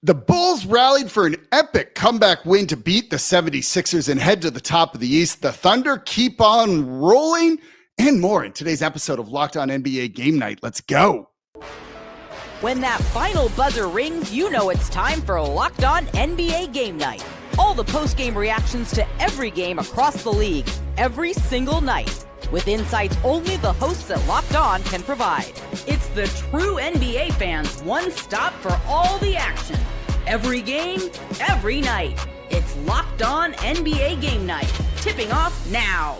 The Bulls rallied for an epic comeback win to beat the 76ers and head to the top of the East. The Thunder keep on rolling, and more in today's episode of Locked On NBA Game Night. Let's go. When that final buzzer rings, you know it's time for Locked On NBA Game Night. All the post-game reactions to every game across the league, every single night, with insights only the hosts at Locked On can provide. It's the true NBA fans' one stop for all the action. Every game, every night. It's Locked On NBA Game Night. Tipping off now.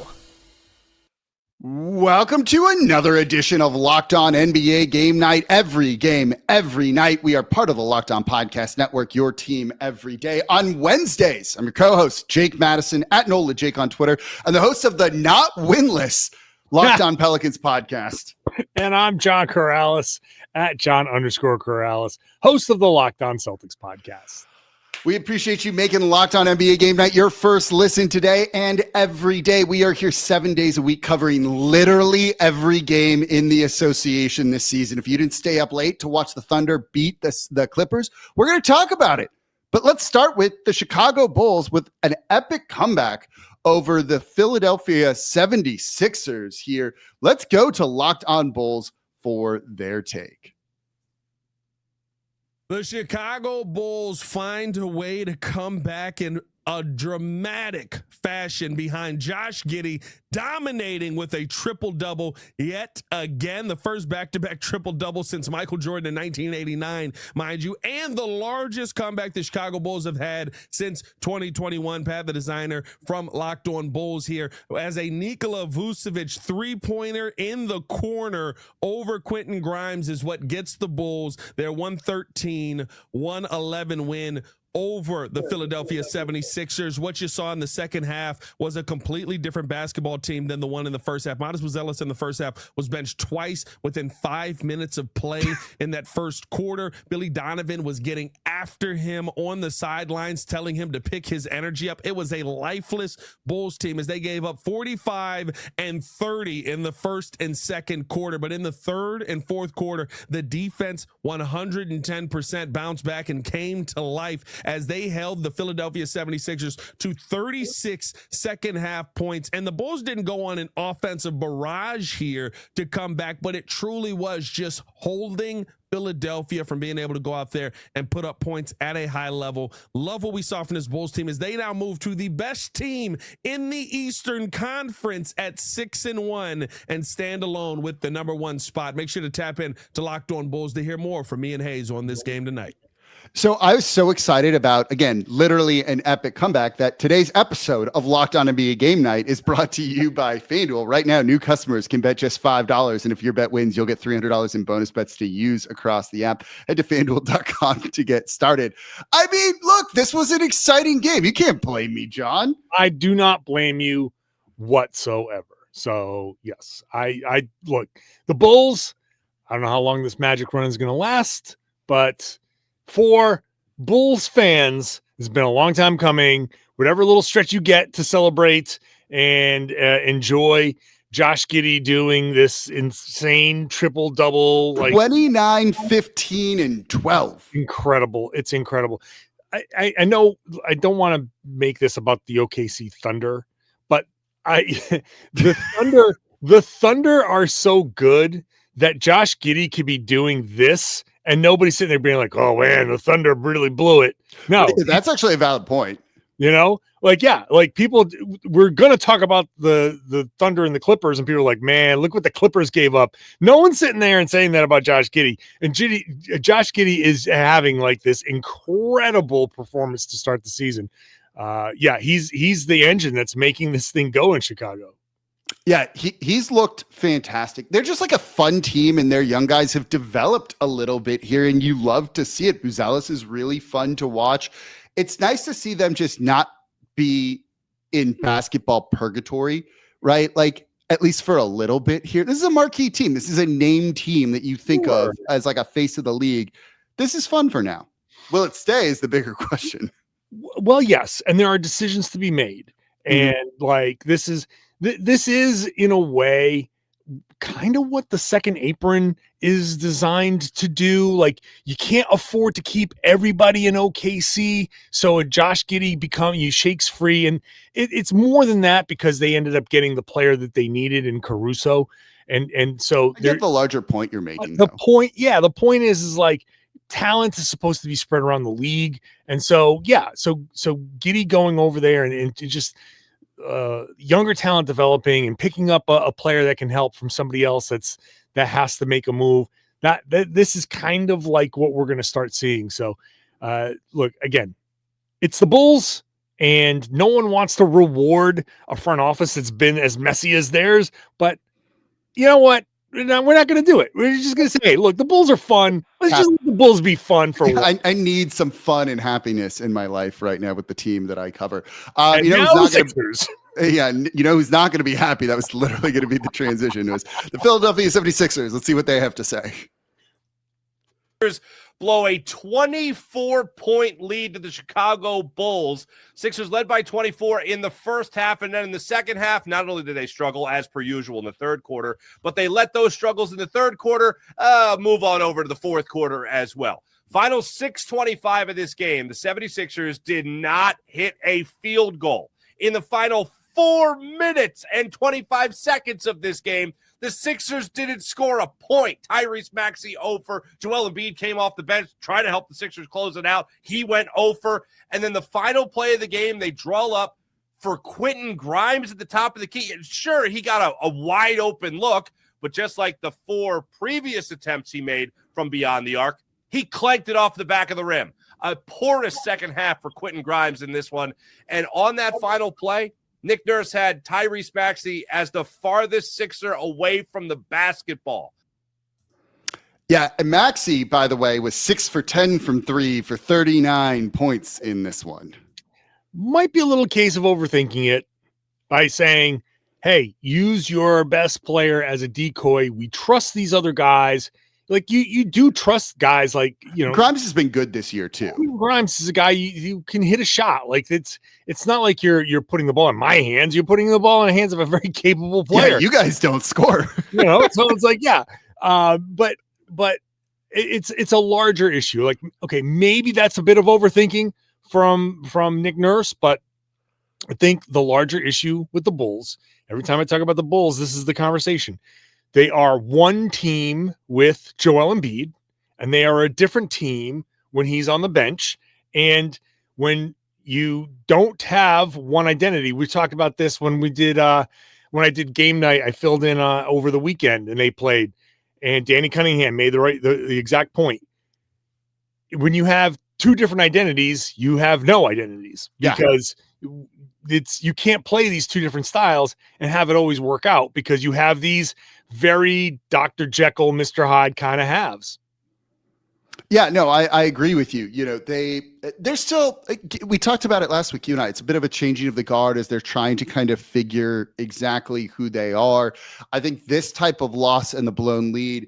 Welcome to another edition of Locked On NBA Game Night. Every game, every night. We are part of the Locked On Podcast Network, your team every day. On Wednesdays, I'm your co-host, Jake Madison, at NOLA Jake on Twitter, and the host of the not winless Locked On Pelicans podcast. And I'm John Karalis, at John_Karalis, host of the Locked On Celtics podcast. We appreciate you making Locked On NBA Game Night your first listen today and every day. We are here 7 days a week covering literally every game in the association this season. If you didn't stay up late to watch the Thunder beat the Clippers, we're going to talk about it. But let's start with the Chicago Bulls with an epic comeback over the Philadelphia 76ers here. Let's go to Locked On Bulls for their take. The Chicago Bulls find a way to come back in a dramatic fashion behind Josh Giddey dominating with a triple-double yet again, the first back-to-back triple-double since Michael Jordan in 1989, mind you, and the largest comeback the Chicago Bulls have had since 2021. Pat, the designer from Locked On Bulls here, as a Nikola Vucevic three-pointer in the corner over Quentin Grimes is what gets the Bulls their 113-111 win over the Philadelphia 76ers. What you saw in the second half was a completely different basketball team than the one in the first half. Modest Buzelis in the first half was benched twice within 5 minutes of play in that first quarter. Billy Donovan was getting after him on the sidelines, telling him to pick his energy up. It was a lifeless Bulls team as they gave up 45 and 30 in the first and second quarter. But in the third and fourth quarter, the defense 110% bounced back and came to life as they held the Philadelphia 76ers to 36 second half points. And the Bulls didn't go on an offensive barrage here to come back, but it truly was just holding Philadelphia from being able to go out there and put up points at a high level. Love what we saw from this Bulls team as they now move to the best team in the Eastern Conference at 6-1 and stand alone with the number one spot. Make sure to tap in to Locked On Bulls to hear more from me and Hayes on this game tonight. So I was so excited about, again, literally an epic comeback that today's episode of Locked On NBA Game Night is brought to you by FanDuel. Right now, new customers can bet just $5. And if your bet wins, you'll get $300 in bonus bets to use across the app. Head to FanDuel.com to get started. I mean, look, this was an exciting game. You can't blame me, John. I do not blame you whatsoever. So, yes, I look, the Bulls, I don't know how long this magic run is going to last, but for Bulls fans, it's been a long time coming. Whatever little stretch you get to celebrate and enjoy Josh Giddey doing this insane triple-double. Like 29, 15, and 12. Incredible. It's incredible. I know I don't want to make this about the OKC Thunder, but the Thunder are so good that Josh Giddey could be doing this and nobody's sitting there being like, oh man, the Thunder really blew it. No, that's actually a valid point. You know, like, yeah, like people, we're going to talk about the Thunder and the Clippers, and people are like, man, look what the Clippers gave up. No one's sitting there and saying that about Josh Giddey. And Josh Giddey is having like this incredible performance to start the season. Yeah, he's the engine that's making this thing go in Chicago. Yeah, he's looked fantastic. They're just like a fun team, and their young guys have developed a little bit here, and you love to see it. Buzelis is really fun to watch. It's nice to see them just not be in basketball purgatory, right? Like, at least for a little bit here. This is a marquee team. This is a name team that you think of as like a face of the league. This is fun for now. Will it stay is the bigger question. Well, yes, and there are decisions to be made. And like this is in a way kind of what the second apron is designed to do. Like, you can't afford to keep everybody in OKC. So a Josh Giddey shakes free. And it's more than that, because they ended up getting the player that they needed in Caruso. And so I get the larger point you're making. The point is like, talent is supposed to be spread around the league. And so, so Giddey going over there and just younger talent developing and picking up a player that can help from somebody else that has to make a move. That this is kind of like what we're going to start seeing. So look, again, it's the Bulls, and no one wants to reward a front office that's been as messy as theirs. But you know what? We're not going to do it. We're just going to say, hey, look, the Bulls are fun. Let's just let the Bulls be fun for one. I need some fun and happiness in my life right now with the team that I cover. You know who's not Sixers. Yeah, you know who's not going to be happy? That was literally going to be the transition. It was the Philadelphia 76ers. Let's see what they have to say. Blow a 24-point lead to the Chicago Bulls. Sixers led by 24 in the first half, and then in the second half, not only did they struggle as per usual in the third quarter, but they let those struggles in the third quarter move on over to the fourth quarter as well. Final 6:25 of this game, the 76ers did not hit a field goal. In the final 4 minutes and 25 seconds of this game, the Sixers didn't score a point. Tyrese Maxey over. Joel Embiid came off the bench, trying to help the Sixers close it out. He went over. And then the final play of the game, they draw up for Quentin Grimes at the top of the key. Sure, he got a wide open look, but just like the 4 previous attempts he made from beyond the arc, he clanked it off the back of the rim. A porous second half for Quentin Grimes in this one. And on that final play, Nick Nurse had Tyrese Maxey as the farthest Sixer away from the basketball. Yeah, and Maxey, by the way, was 6 for 10 from 3 for 39 points in this one. Might be a little case of overthinking it by saying, hey, use your best player as a decoy. We trust these other guys. Like, you do trust guys like, Grimes has been good this year too. Grimes is a guy you can hit a shot. Like, it's not like you're putting the ball in my hands. You're putting the ball in the hands of a very capable player. Yeah, you guys don't score. So it's like, but it's a larger issue. Like, okay, maybe that's a bit of overthinking from Nick Nurse, but I think the larger issue with the Bulls, every time I talk about the Bulls, this is the conversation. They are one team with Joel Embiid, and they are a different team when he's on the bench. And when you don't have one identity, we talked about this when we did when I did game night. I filled in over the weekend, and they played, and Danny Cunningham made the exact point. When you have 2 different identities, you have no identities, because you can't play these 2 different styles and have it always work out, because you have these very Dr. Jekyll, Mr. Hyde kind of halves. Yeah, no, I agree with you. They're still, we talked about it last week, you and I, it's a bit of a changing of the guard as they're trying to kind of figure exactly who they are. I think this type of loss and the blown lead,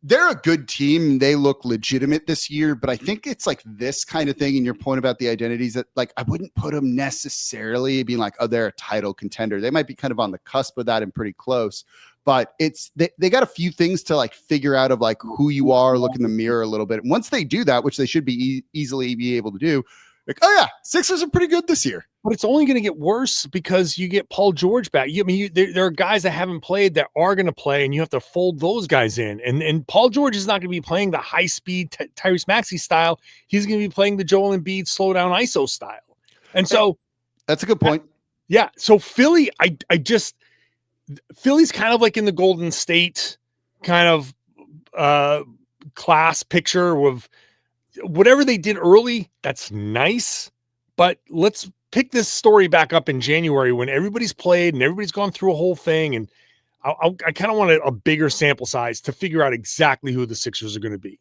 they're a good team. They look legitimate this year, but I think it's like this kind of thing. And your point about the identities, that like, I wouldn't put them necessarily being like, oh, they're a title contender. They might be kind of on the cusp of that and pretty close, but they got a few things to like figure out of like who you are, look in the mirror a little bit. And once they do that, which they should be easily be able to do, like, oh yeah, Sixers are pretty good this year. But it's only going to get worse because you get Paul George back. There are guys that haven't played that are going to play, and you have to fold those guys in. And Paul George is not going to be playing the high-speed Tyrese Maxey style. He's going to be playing the Joel Embiid slow-down ISO style. And so that's a good point. Yeah. So Philly, Philly's kind of like in the Golden State kind of class picture of whatever they did early. That's nice, but let's pick this story back up in January when everybody's played and everybody's gone through a whole thing. And I kind of want a bigger sample size to figure out exactly who the Sixers are going to be.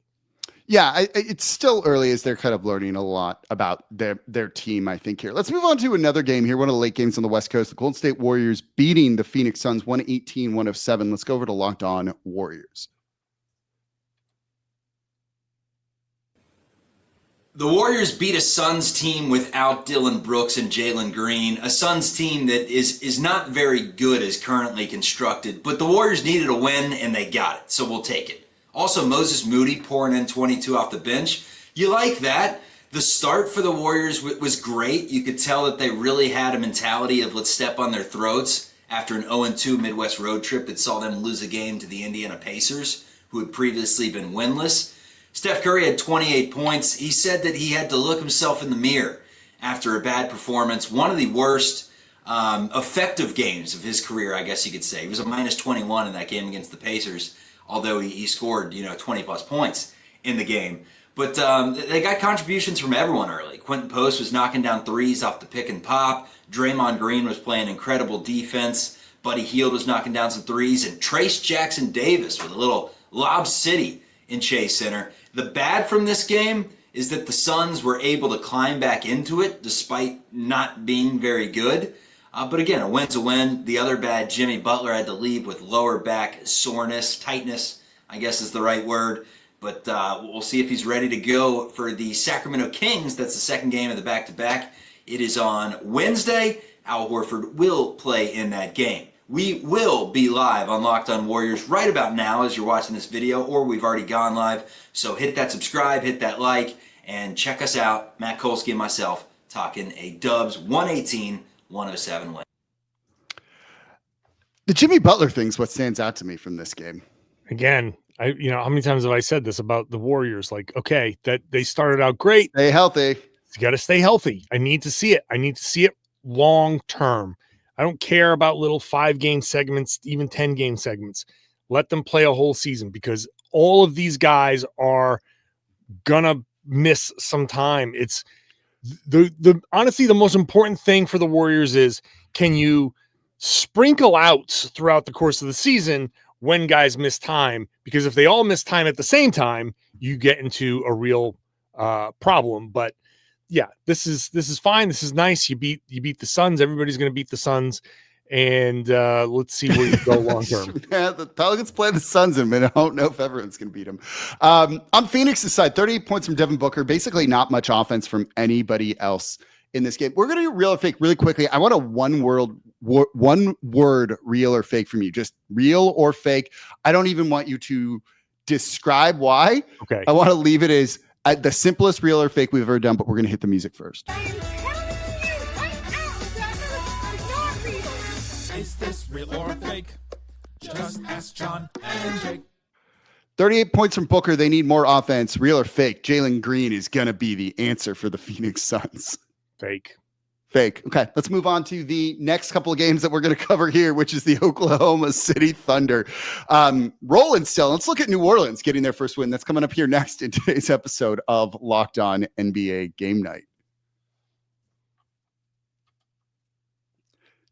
Yeah, it's still early as they're kind of learning a lot about their team, I think, here. Let's move on to another game here, one of the late games on the West Coast. The Golden State Warriors beating the Phoenix Suns 118-107. Let's go over to Locked On Warriors. The Warriors beat a Suns team without Dillon Brooks and Jalen Green, a Suns team that is not very good as currently constructed, but the Warriors needed a win and they got it, so we'll take it. Also, Moses Moody pouring in 22 off the bench. You like that? The start for the Warriors was great. You could tell that they really had a mentality of let's step on their throats after an 0-2 Midwest road trip that saw them lose a game to the Indiana Pacers, who had previously been winless. Steph Curry had 28 points. He said that he had to look himself in the mirror after a bad performance. One of the worst effective games of his career, I guess you could say. He was a minus 21 in that game against the Pacers, although he scored 20 plus points in the game. But they got contributions from everyone early. Quentin Post was knocking down threes off the pick and pop. Draymond Green was playing incredible defense. Buddy Hield was knocking down some threes. And Trace Jackson Davis with a little Lob City in Chase Center. The bad from this game is that the Suns were able to climb back into it despite not being very good. But again, a win's a win. The other bad, Jimmy Butler had to leave with lower back soreness, tightness, I guess is the right word. But we'll see if he's ready to go for the Sacramento Kings. That's the second game of the back-to-back. It is on Wednesday. Al Horford will play in that game. We will be live on Locked On Warriors right about now as you're watching this video, or we've already gone live. So hit that subscribe, hit that like, and check us out. Matt Kolsky and myself talking a Dubs 118-107 win. The Jimmy Butler thing's what stands out to me from this game. Again, how many times have I said this about the Warriors? Like, okay, that they started out great. Stay healthy. You got to stay healthy. I need to see it. I need to see it long term. I don't care about little 5-game segments, even 10-game segments. Let them play a whole season because all of these guys are gonna miss some time. It's the honestly the most important thing for the Warriors is can you sprinkle out throughout the course of the season when guys miss time? Because if they all miss time at the same time, you get into a real problem. But yeah, this is fine. This is nice. You beat the Suns. Everybody's going to beat the Suns, and let's see where you go long term. Yeah, the Pelicans play the Suns in a minute. I don't know if everyone's going to beat them. On Phoenix's side, 38 points from Devin Booker. Basically, not much offense from anybody else in this game. We're going to do real or fake really quickly. I want a one word real or fake from you. Just real or fake. I don't even want you to describe why. Okay. I want to leave it as the simplest real or fake we've ever done, but we're going to hit the music first. Is this real or fake? Just ask John and Jake. 38 points from Booker. They need more offense. Real or fake? Jalen Green is going to be the answer for the Phoenix Suns. Fake. Fake. Okay, let's move on to the next couple of games that we're going to cover here, which is the Oklahoma City Thunder. Rolling still. Let's look at New Orleans getting their first win. That's coming up here next in today's episode of Locked On NBA Game Night.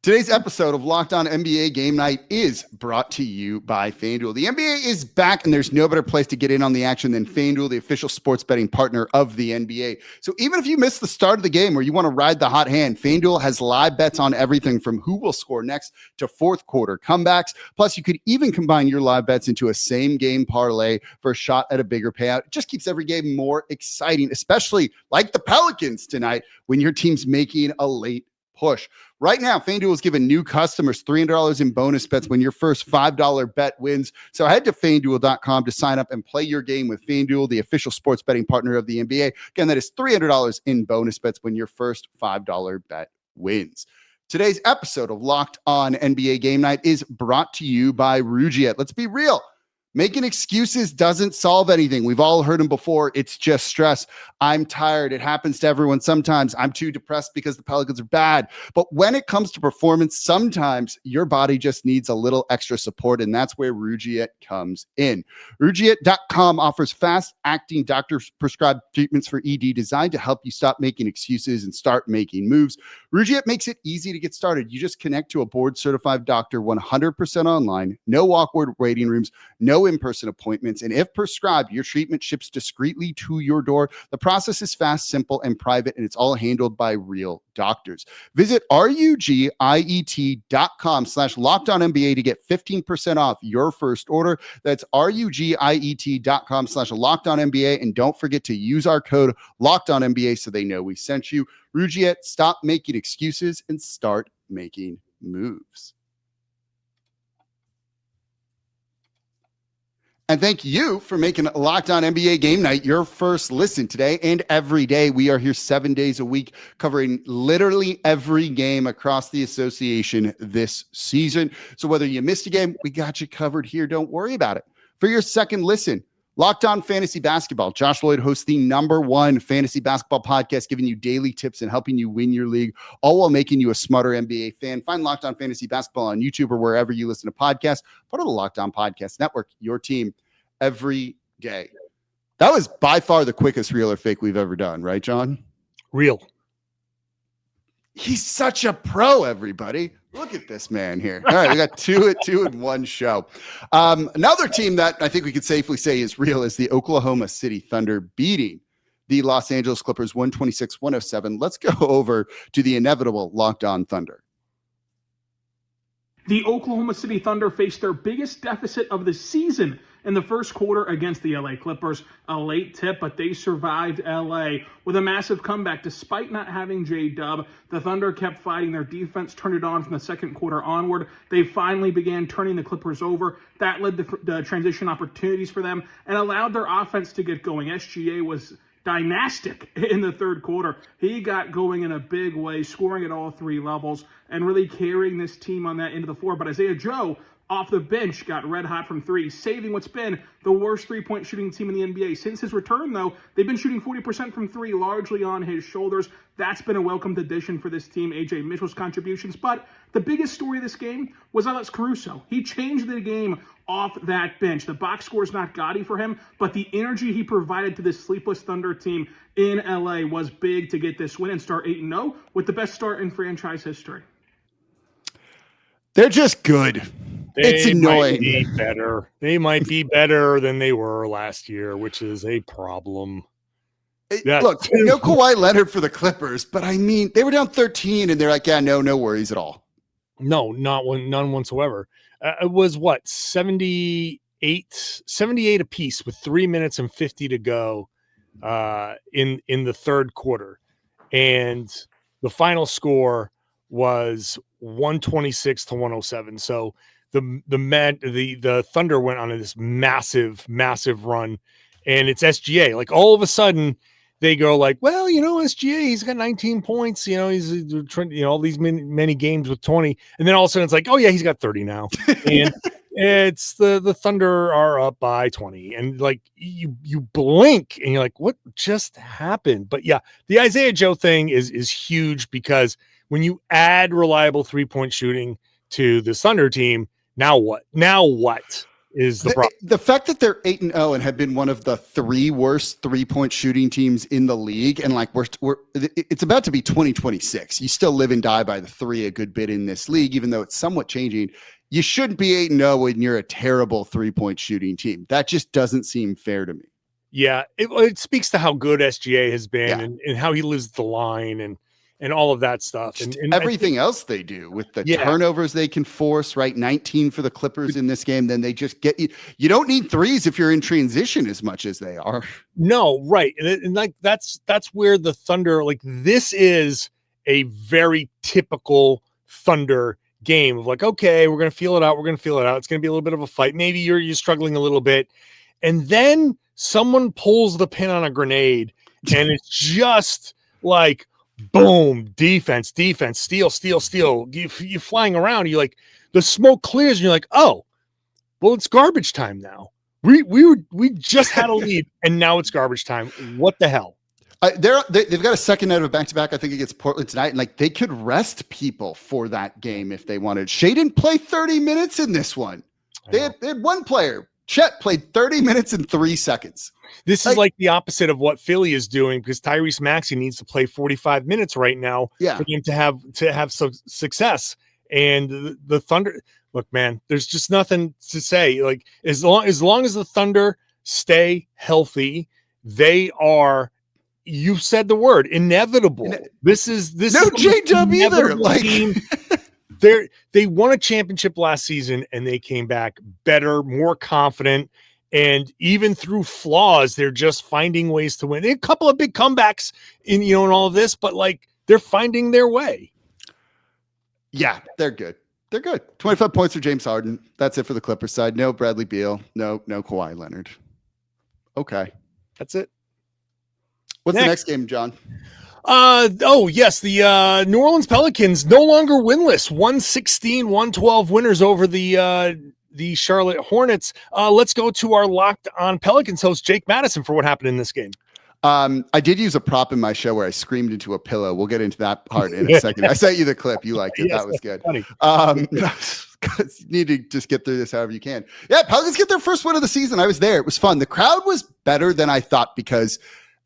Today's episode of Locked On NBA Game Night is brought to you by FanDuel. The NBA is back, and there's no better place to get in on the action than FanDuel, the official sports betting partner of the NBA. So even if you missed the start of the game or you want to ride the hot hand, FanDuel has live bets on everything from who will score next to fourth quarter comebacks. Plus, you could even combine your live bets into a same-game parlay for a shot at a bigger payout. It just keeps every game more exciting, especially like the Pelicans tonight when your team's making a late push. Right now, FanDuel is giving new customers $300 in bonus bets when your first $5 bet wins. So head to FanDuel.com to sign up and play your game with FanDuel, the official sports betting partner of the NBA. Again, that is $300 in bonus bets when your first $5 bet wins. Today's episode of Locked On NBA Game Night is brought to you by Rugiet. Let's be real. Making excuses doesn't solve anything. We've all heard them before. It's just stress. I'm tired. It happens to everyone sometimes. I'm too depressed because the Pelicans are bad. But when it comes to performance, sometimes your body just needs a little extra support, and that's where Rugiet comes in. Rugiet.com offers fast-acting doctor-prescribed treatments for ED designed to help you stop making excuses and start making moves. Rugiet makes it easy to get started. You just connect to a board-certified doctor 100% online. No awkward waiting rooms. No no in-person appointments, and if prescribed, your treatment ships discreetly to your door. The process is fast, simple, and private, and it's all handled by real doctors. Visit rugiet.com/LockedOnNBA to get 15% off your first order. That's rugiet.com/LockedOnNBA, and don't forget to use our code LockedOnNBA so they know we sent you. Rugiet, stop making excuses and start making moves. And thank you for making Locked On NBA Game Night your first listen today and every day. We are here 7 days a week covering literally every game across the association this season. So whether you missed a game, we got you covered here. Don't worry about it. For your second listen, Locked On Fantasy Basketball. Josh Lloyd hosts the #1 fantasy basketball podcast, giving you daily tips and helping you win your league, all while making you a smarter NBA fan. Find Locked On Fantasy Basketball on YouTube or wherever you listen to podcasts. Part of the Locked On Podcast Network, your team every day. That was by far the quickest real or fake we've ever done, right, John? Real. He's such a pro, everybody. Look at this man here. All right, we got two in one show. Another team that I think we could safely say is real is the Oklahoma City Thunder beating the Los Angeles Clippers 126-107. Let's go over to the inevitable Locked On Thunder. The Oklahoma City Thunder faced their biggest deficit of the season in the first quarter against the LA Clippers. A late tip, but they survived LA with a massive comeback. Despite not having J-Dub, the Thunder kept fighting. Their defense turned it on from the second quarter onward. They finally began turning the Clippers over. That led to the transition opportunities for them and allowed their offense to get going. SGA was dynastic in the third quarter. He got going in a big way, scoring at all three levels and really carrying this team on that end of the floor. But Isaiah Joe, off the bench, got red hot from three, saving what's been the worst three-point shooting team in the NBA. Since his return, though, they've been shooting 40% from three, largely on his shoulders. That's been a welcomed addition for this team, A.J. Mitchell's contributions. But the biggest story of this game was Alex Caruso. He changed the game off that bench. The box score is not gaudy for him, but the energy he provided to this sleepless Thunder team in LA was big to get this win and start 8-0 with the best start in franchise history. They're just good. It's annoying. They might be better than they were last year, which is a problem. Look, no Kawhi Leonard for the Clippers, but I mean, they were down 13 and they're like, yeah, no worries at all. No, none whatsoever. It was what, 78 apiece with 3 minutes and 50 to go in the third quarter. And the final score was 126-107. So the Thunder went on this massive run, and it's SGA. Like all of a sudden they go like, well, SGA, he's got 19 points. He's all these many games with 20, and then all of a sudden it's like, oh yeah, he's got 30 now, and it's the Thunder are up by 20, and like you blink and you're like, what just happened? But yeah, the Isaiah Joe thing is huge because when you add reliable 3-point shooting to the Thunder team, now what is the problem? The fact that they're 8-0 and have been one of the 3 worst 3-point shooting teams in the league, and like it's about to be 2026. You still live and die by the 3 a good bit in this league, even though it's somewhat changing. You shouldn't be 8-0 when you're a terrible 3-point shooting team. That just doesn't seem fair to me. Yeah, it speaks to how good SGA has been and how he lives the line and all of that stuff. And everything else they do with the turnovers they can force, right? 19 for the Clippers in this game. Then they just get you. You don't need threes if you're in transition as much as they are. No, right. And like that's where the Thunder, like this is a very typical Thunder game of like, okay, we're going to feel it out. It's going to be a little bit of a fight. Maybe you're struggling a little bit. And then someone pulls the pin on a grenade and it's just like, boom, defense, steal. You flying around. You're like, the smoke clears, and you're like, oh, well, it's garbage time now. We just had a lead, and now it's garbage time. What the hell? They've got a second night of a back-to-back, I think, against Portland tonight, and like they could rest people for that game if they wanted. Shai didn't play 30 minutes in this one. They had one player. Chet played 30 minutes and 3 seconds. This is like the opposite of what Philly is doing because Tyrese Maxey needs to play 45 minutes right now for them to have some success. And the Thunder, look, man, there's just nothing to say. Like as long as the Thunder stay healthy, they are. You said the word inevitable. This is no J-Dub either. Like they won a championship last season and they came back better, more confident, and even through flaws, they're just finding ways to win. They had a couple of big comebacks in all of this, but like they're finding their way. Yeah, they're good. They're good. 25 points for James Harden. That's it for the Clippers side. No Bradley Beal. No Kawhi Leonard. Okay. That's it. What's the next game, John? Yes. The New Orleans Pelicans no longer winless. 116-112 winners over the Charlotte Hornets. Let's go to our Locked On Pelicans host, Jake Madison, for what happened in this game. I did use a prop in my show where I screamed into a pillow. We'll get into that part in a second. I sent you the clip. You liked it. Yes, that was good. Funny. You need to just get through this however you can. Yeah, Pelicans get their first win of the season. I was there. It was fun. The crowd was better than I thought because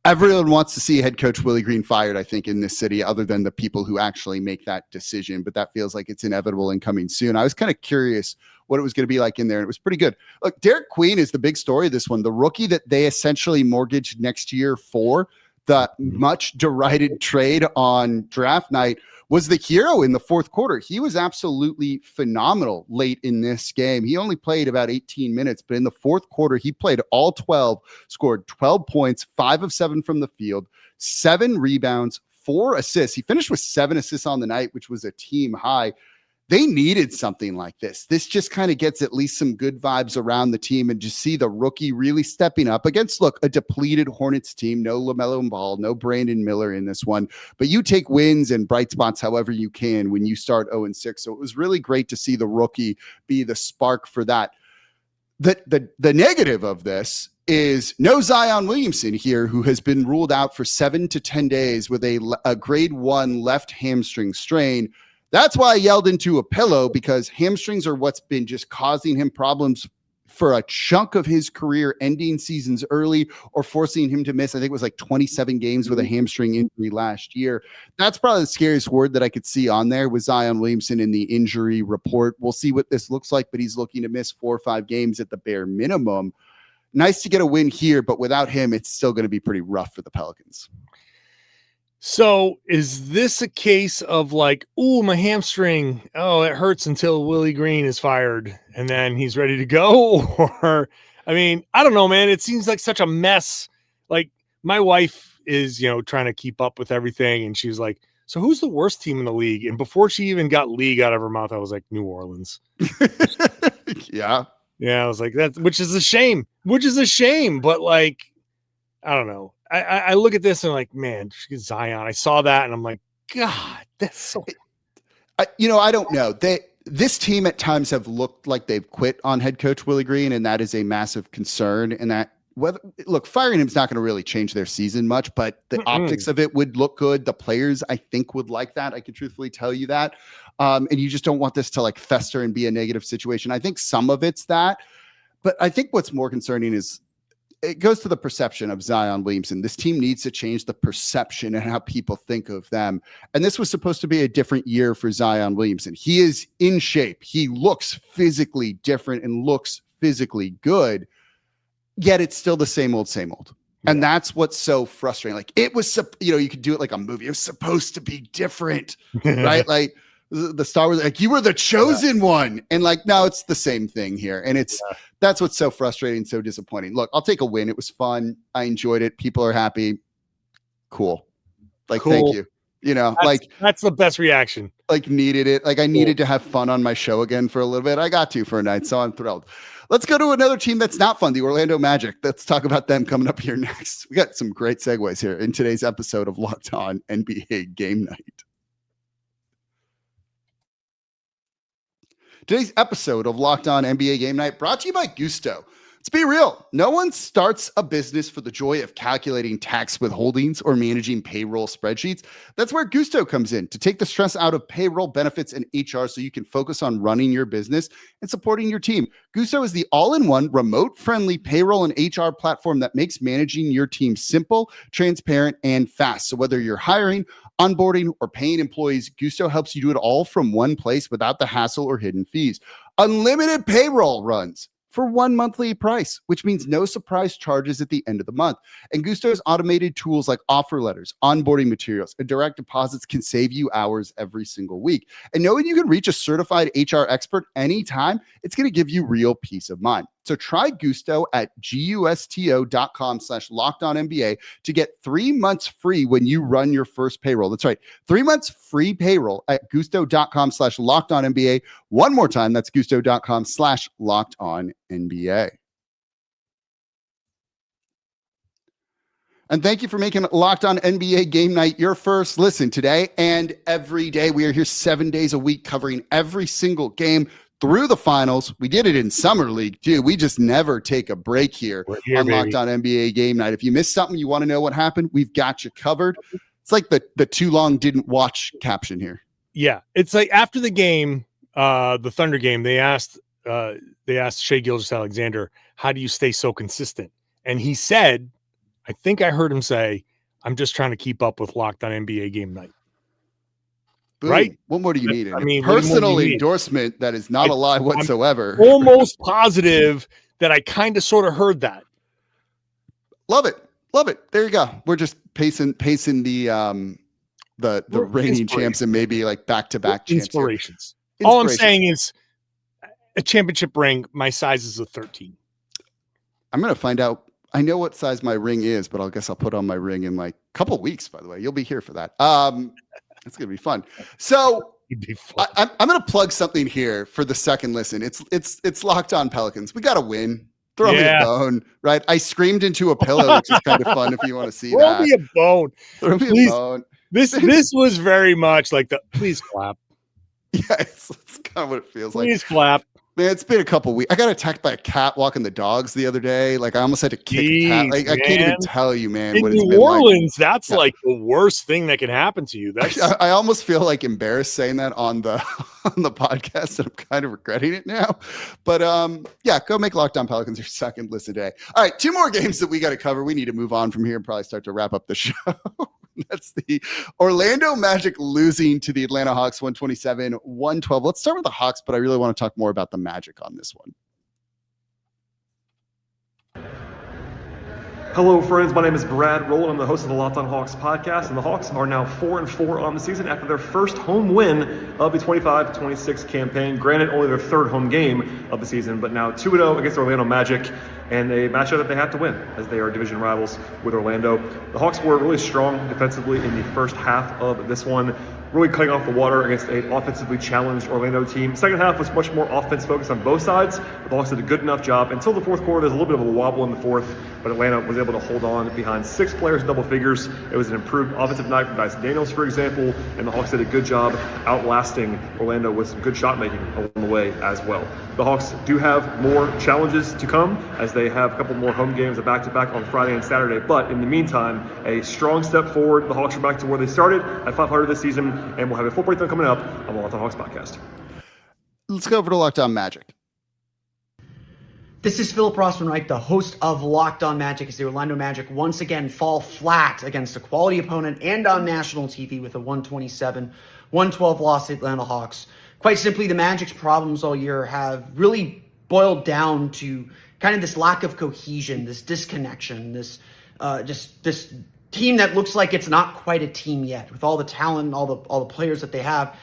everyone wants to see head coach Willie Green fired, I think, in this city, other than the people who actually make that decision. But that feels like it's inevitable and coming soon. I was kind of curious what it was going to be like in there, and it was pretty good. Look, Derik Queen is the big story of this one. The rookie that they essentially mortgaged next year for the much derided trade on draft night was the hero in the fourth quarter. He was absolutely phenomenal late in this game. He only played about 18 minutes, but in the fourth quarter, he played all 12, scored 12 points, 5 of 7 from the field, 7 rebounds, 4 assists. He finished with 7 assists on the night, which was a team high. They needed something like this. This just kind of gets at least some good vibes around the team, and just see the rookie really stepping up against, look, a depleted Hornets team. No LaMelo Ball, no Brandon Miller in this one, but you take wins and bright spots however you can when you start 0-6. So it was really great to see the rookie be the spark for that. The negative of this is no Zion Williamson here, who has been ruled out for 7 to 10 days with a grade 1 left hamstring strain. That's why I yelled into a pillow, because hamstrings are what's been just causing him problems for a chunk of his career, ending seasons early or forcing him to miss. I think it was like 27 games with a hamstring injury last year. That's probably the scariest word that I could see on there with Zion Williamson in the injury report. We'll see what this looks like, but he's looking to miss 4 or 5 games at the bare minimum. Nice to get a win here, but without him, it's still going to be pretty rough for the Pelicans. So is this a case of like, ooh, my hamstring, oh, it hurts until Willie Green is fired and then he's ready to go? Or, I mean, I don't know, man. It seems like such a mess. Like my wife is, trying to keep up with everything. And she's like, so who's the worst team in the league? And before she even got league out of her mouth, I was like, New Orleans. Yeah. Yeah. I was like, which is a shame, but like, I don't know. I look at this and I'm like, man, Zion. I saw that and I'm like, God, that's so. I don't know. This team at times have looked like they've quit on head coach Willie Green, and that is a massive concern. And that firing him is not going to really change their season much, but the optics of it would look good. The players, I think, would like that. I can truthfully tell you that. And you just don't want this to like fester and be a negative situation. I think some of it's that, but I think what's more concerning is it goes to the perception of Zion Williamson. This team needs to change the perception and how people think of them. And this was supposed to be a different year for Zion Williamson. He is in shape. He looks physically different and looks physically good, yet it's still the same old, same old. Yeah. And that's what's so frustrating. Like it was, you could do it like a movie. It was supposed to be different, right? Like the Star Wars, like you were the chosen one. And like, now it's the same thing here. And that's what's so frustrating, so disappointing. Look, I'll take a win. It was fun. I enjoyed it. People are happy. Cool. Like, cool. Thank you. That's the best reaction. Like needed it. Like I needed to have fun on my show again for a little bit. I got to for a night. So I'm thrilled. Let's go to another team that's not fun. The Orlando Magic. Let's talk about them coming up here next. We got some great segues here in today's episode of Locked On NBA Game Night. Today's episode of Locked On NBA Game Night brought to you by Gusto. Let's be real. No one starts a business for the joy of calculating tax withholdings or managing payroll spreadsheets. That's where Gusto comes in to take the stress out of payroll, benefits, and HR so you can focus on running your business and supporting your team. Gusto is the all-in-one, remote-friendly payroll and HR platform that makes managing your team simple, transparent, and fast. So whether you're hiring, onboarding, or paying employees, Gusto helps you do it all from one place without the hassle or hidden fees. Unlimited payroll runs for one monthly price, which means no surprise charges at the end of the month. And Gusto's automated tools like offer letters, onboarding materials, and direct deposits can save you hours every single week. And knowing you can reach a certified HR expert anytime, it's going to give you real peace of mind. So try Gusto at gusto.com/lockedonnba to get 3 months free when you run your first payroll. That's right. 3 months free payroll at gusto.com/lockedonnba. One more time. That's gusto.com/lockedonnba. And thank you for making Locked On NBA Game Night your first listen today and every day. We are here 7 days a week covering every single game through the finals. We did it in Summer League too. We just never take a break here on Locked On NBA Game Night. If you missed something, you want to know what happened, we've got you covered. It's like the too long didn't watch caption here. Yeah, it's like after the game, the Thunder game, they asked Shai Gilgeous-Alexander, how do you stay so consistent? And he said, I think I heard him say, I'm just trying to keep up with Locked On NBA Game Night. Boom. Right? What more do you need? I mean, personal endorsement that is not a lie whatsoever. I'm almost positive that I kind of sort of heard that. Love it. Love it. There you go. We're just pacing the reigning champs and maybe like back-to-back champs. Inspirations. All I'm saying is a championship ring, my size is a 13. I'm going to find out. I know what size my ring is, but I guess I'll put on my ring in like a couple weeks, by the way. You'll be here for that. It's going to be fun. So I'm going to plug something here for the second listen. It's Locked On Pelicans. We got to win. Throw me a bone, right? I screamed into a pillow, which is kind of fun if you want to see that. Throw me a bone. Throw me a bone. This was very much like the please clap. Yeah, it's kind of what it feels like. Please clap. Man, it's been a couple weeks. I got attacked by a cat walking the dogs the other day. Like I almost had to kick a cat. Like I can't even tell you, man. In what it's New been Orleans, like. that's like the worst thing that can happen to you. That's I almost feel like embarrassed saying that on the podcast, and I'm kind of regretting it now. But yeah, go make Locked On Pelicans your second listen today. All right, 2 more games that we got to cover. We need to move on from here and probably start to wrap up the show. That's the Orlando Magic losing to the Atlanta Hawks 127-112. Let's start with the Hawks, but I really want to talk more about the Magic on this one. Hello, friends. My name is Brad Rowland. I'm the host of the Locked On Hawks podcast, and the Hawks are now 4-4 on the season after their first home win of the 25-26 campaign. Granted, only their third home game of the season, but now 2-0 against the Orlando Magic, and a matchup that they have to win as they are division rivals with Orlando. The Hawks were really strong defensively in the first half of this one, really cutting off the water against an offensively challenged Orlando team. Second half was much more offense focused on both sides. The Hawks did a good enough job until the fourth quarter. There's a little bit of a wobble in the fourth, but Atlanta was able to hold on behind 6 players in double figures. It was an improved offensive night from Dyson Daniels, for example, and the Hawks did a good job outlasting Orlando with some good shot making along the way as well. The Hawks do have more challenges to come as they have a couple more home games, a back-to-back on Friday and Saturday, but in the meantime, a strong step forward. The Hawks are back to where they started at 500 this season, and we'll have a full breakdown coming up on the Locked On Hawks podcast. Let's go over to Locked On Magic. This is Philip Rossman-Reich, the host of Locked On Magic, as the Orlando Magic once again fall flat against a quality opponent and on national TV with a 127-112 loss to Atlanta Hawks. Quite simply, the Magic's problems all year have really boiled down to kind of this lack of cohesion, this disconnection, this team that looks like it's not quite a team yet. With all the talent, all the players that they have,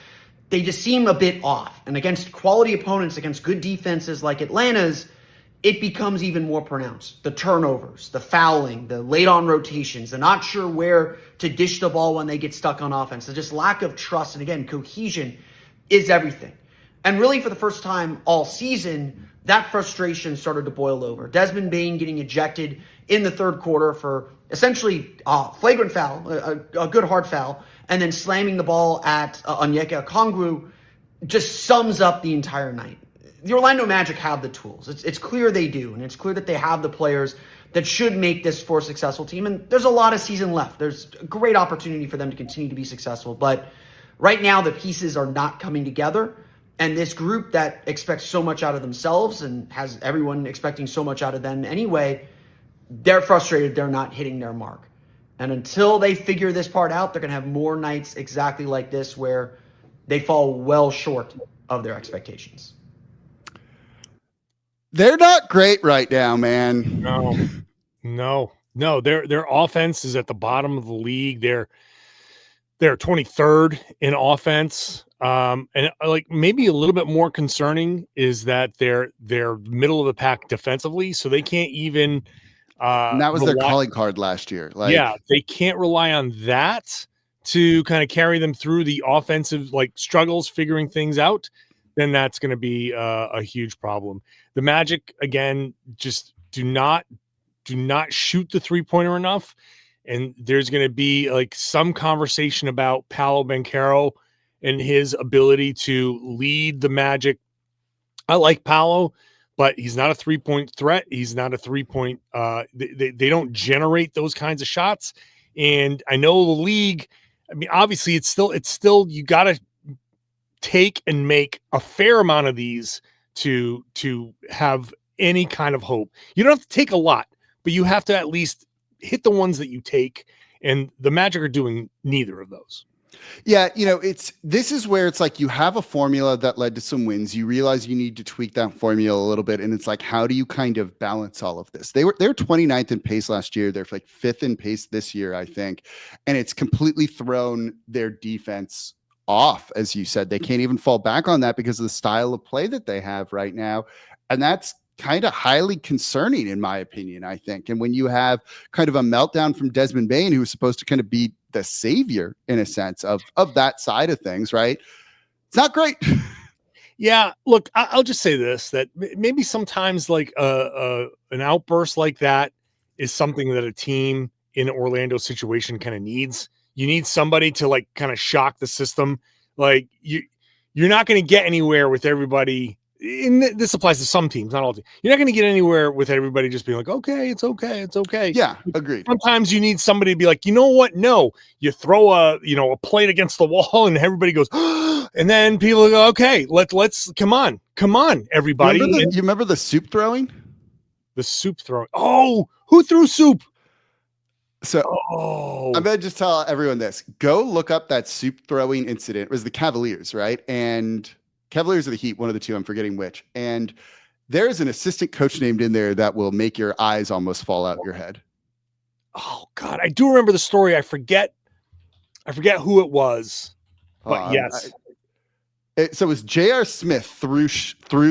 they just seem a bit off. And against quality opponents, against good defenses like Atlanta's, it becomes even more pronounced. The turnovers, the fouling, the late on rotations, the not sure where to dish the ball when they get stuck on offense. The just lack of trust. And again, cohesion is everything. And really for the first time all season, that frustration started to boil over. Desmond Bane getting ejected in the third quarter for essentially a flagrant foul, a good hard foul, and then slamming the ball at Onyeka Okongwu just sums up the entire night. the Orlando Magic have the tools. It's clear they do, and it's clear that they have the players that should make this for a successful team. And there's a lot of season left. There's a great opportunity for them to continue to be successful. But right now, the pieces are not coming together. And this group that expects so much out of themselves and has everyone expecting so much out of them anyway, they're frustrated they're not hitting their mark. And until they figure this part out, they're going to have more nights exactly like this where they fall well short of their expectations. They're not great right now, man. No. Their offense is at the bottom of the league. They're 23rd in offense. And like maybe a little bit more concerning is that they're middle of the pack defensively, so they can't even. And that was their calling card last year. They can't rely on that to kind of carry them through the offensive struggles, figuring things out. Then that's going to be a huge problem. The Magic again just do not shoot the 3-pointer enough, and there's going to be some conversation about Paolo Banchero and his ability to lead the Magic. I like Paolo, but he's not a 3-point threat. He's not a 3-point. They don't generate those kinds of shots. And I know the league. I mean, obviously, it's still you got to take and make a fair amount of these to have any kind of hope. You don't have to take a lot, but you have to at least hit the ones that you take. And the Magic are doing neither of those. Yeah, this is where it's like you have a formula that led to some wins. You realize you need to tweak that formula a little bit, and it's like, how do you kind of balance all of this? They're 29th in pace last year. They're 5th in pace this year, I think, and it's completely thrown their defense off. As you said, they can't even fall back on that because of the style of play that they have right now, and that's kind of highly concerning in my opinion, I think. And when you have kind of a meltdown from Desmond Bane, who was supposed to kind of be the savior in a sense of that side of things, right? It's not great. Yeah, look, I'll just say this, that maybe sometimes an outburst like that is something that a team in Orlando situation kind of needs. You need somebody to kind of shock the system. You're not going to get anywhere with everybody. And this applies to some teams, not all teams. You're not going to get anywhere with everybody just being like, okay, it's okay, it's okay. Yeah, agreed. Sometimes you need somebody to be like, you know what? No, you throw a plate against the wall, and everybody goes, and then people go, okay, let's come on, everybody. You remember the soup throwing? The soup throwing. Oh, who threw soup? So I'm going to just tell everyone this. Go look up that soup throwing incident. It was the Cavaliers, right? And Cavaliers or the Heat, one of the two, I'm forgetting which. And there's an assistant coach named in there that will make your eyes almost fall out of your head. Oh God, I do remember the story. I forget who it was, but yes. So it was J.R. Smith threw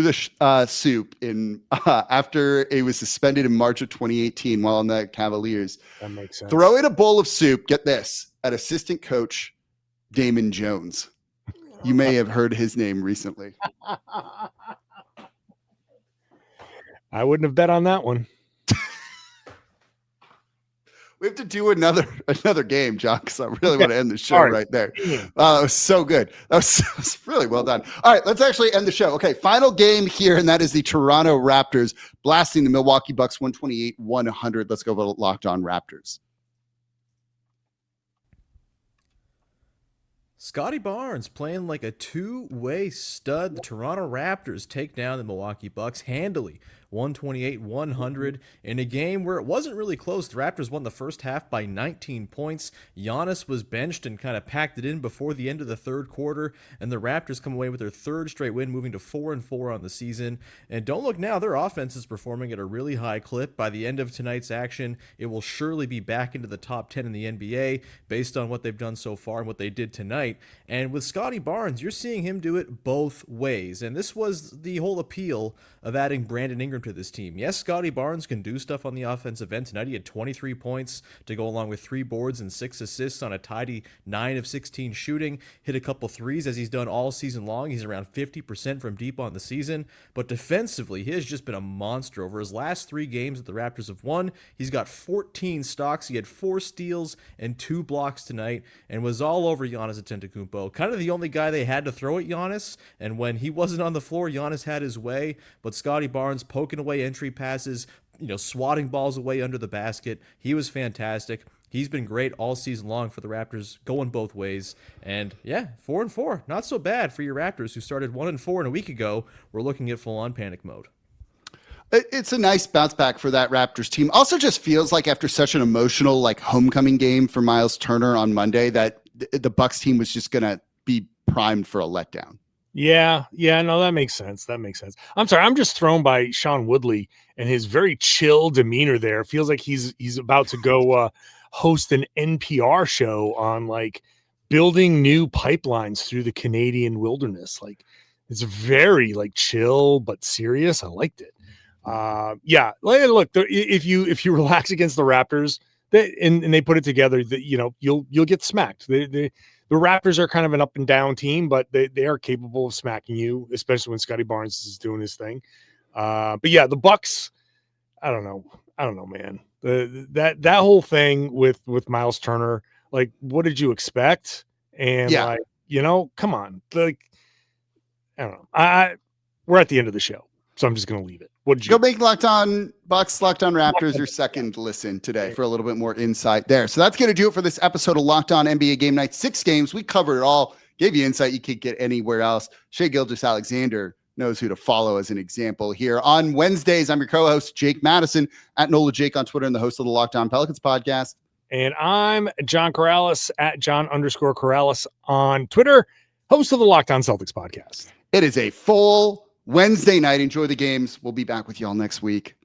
the soup in after it was suspended in March of 2018 while on the Cavaliers. That makes sense. Throwing a bowl of soup, get this, at assistant coach Damon Jones. You may have heard his name recently. I wouldn't have bet on that one. We have to do another game, John, because I really want to end the show right there. It was so good. That was really well done. All right, let's actually end the show. Okay, final game here, and that is the Toronto Raptors blasting the Milwaukee Bucks 128-100. Let's go with Locked On Raptors. Scottie Barnes playing like a two-way stud. The Toronto Raptors take down the Milwaukee Bucks handily, 128-100 in a game where it wasn't really close. The Raptors won the first half by 19 points. Giannis was benched and kind of packed it in before the end of the third quarter, and the Raptors come away with their third straight win, moving to 4-4 on the season. And don't look now, their offense is performing at a really high clip. By the end of tonight's action, it will surely be back into the top 10 in the NBA based on what they've done so far and what they did tonight. And with Scottie Barnes, you're seeing him do it both ways. And this was the whole appeal of adding Brandon Ingram Ingram to this team. Yes, Scottie Barnes can do stuff on the offensive end. Tonight he had 23 points to go along with 3 boards and 6 assists on a tidy 9 of 16 shooting. Hit a couple threes as he's done all season long. He's around 50% from deep on the season. But defensively, he has just been a monster. Over his last 3 games that the Raptors have won, he's got 14 stocks. He had 4 steals and 2 blocks tonight and was all over Giannis Antetokounmpo. Kind of the only guy they had to throw at Giannis. And when he wasn't on the floor, Giannis had his way. But Scottie Barnes poking away entry passes, swatting balls away under the basket. He was fantastic. He's been great all season long for the Raptors, going both ways. And yeah, 4-4. Not so bad for your Raptors, who started 1-4 a week ago. We're looking at full-on panic mode. It's a nice bounce back for that Raptors team. Also just feels like after such an emotional homecoming game for Miles Turner on Monday that the Bucks team was just going to be primed for a letdown. Yeah, no, that makes sense. I'm sorry, I'm just thrown by Sean Woodley and his very chill demeanor there. It feels like he's about to go host an NPR show on building new pipelines through the Canadian wilderness. It's very chill but serious. I liked it. Yeah, look, if you relax against the Raptors and they put it together, you'll get smacked. The Raptors are kind of an up and down team, but they are capable of smacking you, especially when Scottie Barnes is doing his thing. But yeah, the Bucks, I don't know, man. That whole thing with Miles Turner, what did you expect? And come on, I don't know. We're at the end of the show, so I'm just gonna leave it. What did you go make Locked On Bucks, Locked On Raptors your second listen today for a little bit more insight there. So that's going to do it for this episode of Locked On NBA Game Night. 6 games. We covered it all. Gave you insight you can't get anywhere else. Shai Gilgeous-Alexander knows who to follow as an example here. On Wednesdays, I'm your co-host, Jake Madison, at Nola Jake on Twitter and the host of the Locked On Pelicans podcast. And I'm John Karalis at John_Karalis on Twitter, host of the Locked On Celtics podcast. It is a full Wednesday night. Enjoy the games. We'll be back with y'all next week.